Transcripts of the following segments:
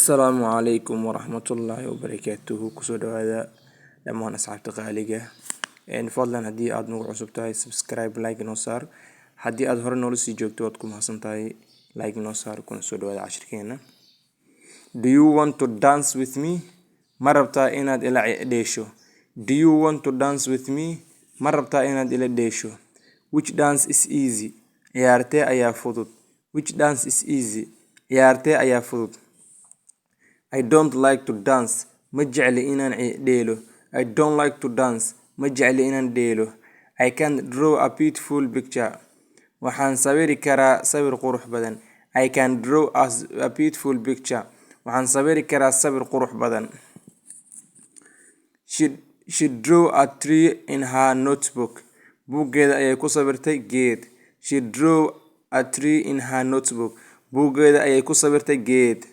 Assalaamu calaykum waraxmatullaahi wabarakaatuhu. Kusoo dhawaada dhammaan asxaabta qaaliga fadlan haddii aad nagu cusub tahay subscribe like noo saar. Haddii aad hore noola sii joogto waad ku mahadsan tahay, like noo saar. Kuna soo dhawaada cashirkeena. Do you want to dance with me? Ma rabtaa inaad ila dheesho? Do you want to dance with me? Ma rabtaa inaad ila dheesho? Which dance is easy? Ciyaartee ayaa fudud? Which dance is easy? Ciyaartee ayaa fudud? I don't like to dance. Ma jecli inaan dheelo. I don't like to dance. Ma jecli inaan dheelo. I can draw a beautiful picture. Waxaan sawiri karaa sawir qurux badan. I can draw a beautiful picture. Waxaan sawiri karaa sawir qurux badan. She drew a tree in her notebook. Buuggeeda ayay ku sawirtay geed. She drew a tree in her notebook. Buuggeeda ayay ku sawirtay geed.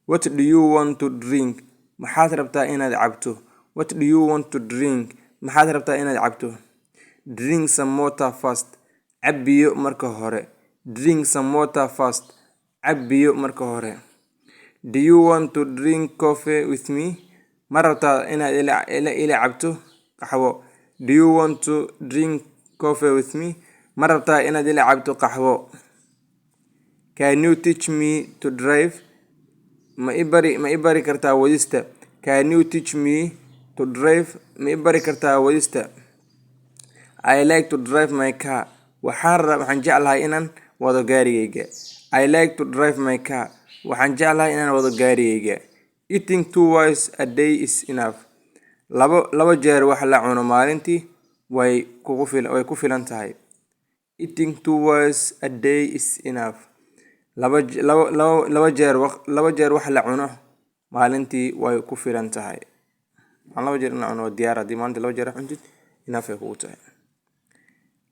What do you want to drink? Maxaad rabtaa inaad cabto? What do you want to drink? Maxaad rabtaa inaad cabto? Drink some water first. Cab biyo marka hore. Drink some water first. Cab biyo marka hore. Do you want to drink coffee with me? Ma rabtaa inaad ila cabto qaxwo? Do you want to drink coffee with me? Ma rabtaa inaad ila cabto qaxwo? Can you teach me to drive? Ma ibari kartaa wadista? Can you teach me to drive? Ma ibari kartaa wadista? I like to drive my car. Waxaan jeclahay inaan wado gaarigayga. I like to drive my car. Waxaan jeclahay inaan wado gaarigayga. Eating twice a day is enough. Laba jeer wax la cuno maalintii way ku filan tahay. Eating twice a day is enough. Laba jeer wax la cuno maalintii way ku filan tahay. Laba jeer la cuno diyaar haddii maalintii laba jeer cuntid enough ay kugu tahay.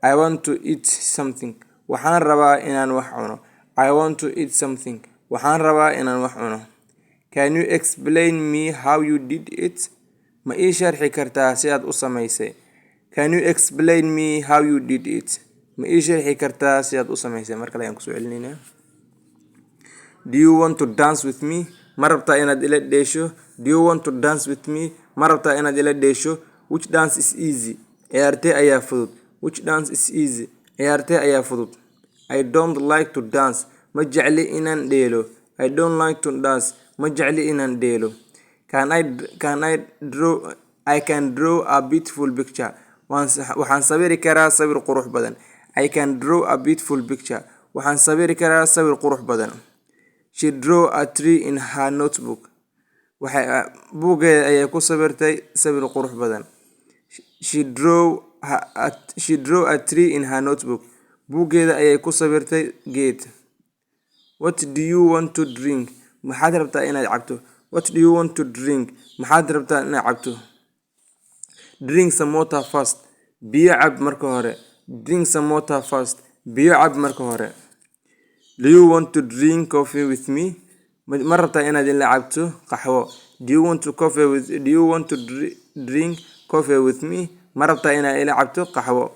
I want to eat something. Waxaan rabaa inaan wax cuno. I want to eat something. Waxaan rabaa inaan wax cuno. Can you explain me how you did it? Ma ii sharxi kartaa si aad u samaysay? Can you explain me how you did it? Ma ii sharxi kartaa si aad u samaysay? Markale ayaan kusoo celinaynaa. Do you want to dance with me? Ma rabtaa inaad ila dheesho? Do you want to dance with me? Ma rabtaa inaad ila dheesho? Which dance is easy? Ciyaartee ayaa fudud? Which dance is easy? Ciyaartee ayaa fudud? I don't like to dance. Ma jecli inaan dheelo. I don't like to dance. Ma jecli inaan dheelo. I can draw a beautiful picture. Waxaan sawiri karaa sawir qurux badan. I can draw a beautiful picture. Waxaan sawiri karaa sawir qurux badan. She drew a tree in her notebook. Buuggeeda ayay ku sawirtay sawir qurux badan. She drew a tree in her notebook. Buuggeeda ayay ku sawirtay geed. What do you want to drink? Maxaad rabtaa inaad cabto? What do you want to drink? Maxaad rabtaa inaad cabto? Drink some water first. Biyo cab marka hore. Drink some water first. Biyo cab marka hore. Do you want to drink coffee with me? Ma rabtaa inaad ila cabto qaxwo? Do you want to drink coffee with me? Ma rabtaa inaad ila cabto qaxwo?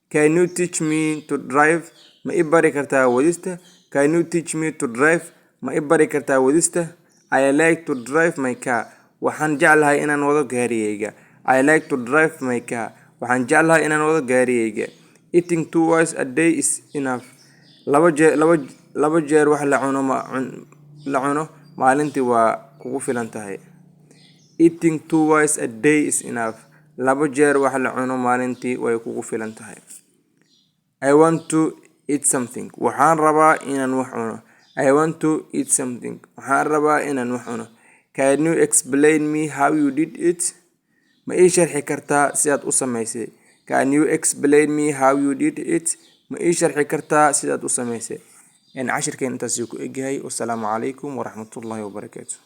Can you teach me to drive? Ma ibari kartaa wadista? Can you teach me to drive? Ma ibari kartaa wadista? I like to drive my car. Waxaan jeclahay inaan wado gaarigayga. I like to drive my car. Waxaan jeclahay inaan wado gaarigayga. Eating twice a day is enough. Laba jeer wax la cuno maalintii waa kugu filan tahay. Eating twice a day is enough. Laba jeer wax la cuno maalintii way kugu filan tahay. I want to eat something. Waxaan rabaa inaan wax cuno. I want to eat something. Waxaan rabaa inaan wax cuno. Can you explain me how you did it? Ma ii sharxi kartaa si aad u samaysay? Can you explain me how you did it? Ma ii sharxi kartaa sidaad u samaysay? Cashirkeen intaas ku egyahay. Wassalaamu calaykum waraxmatullaahi wabarakaatuh.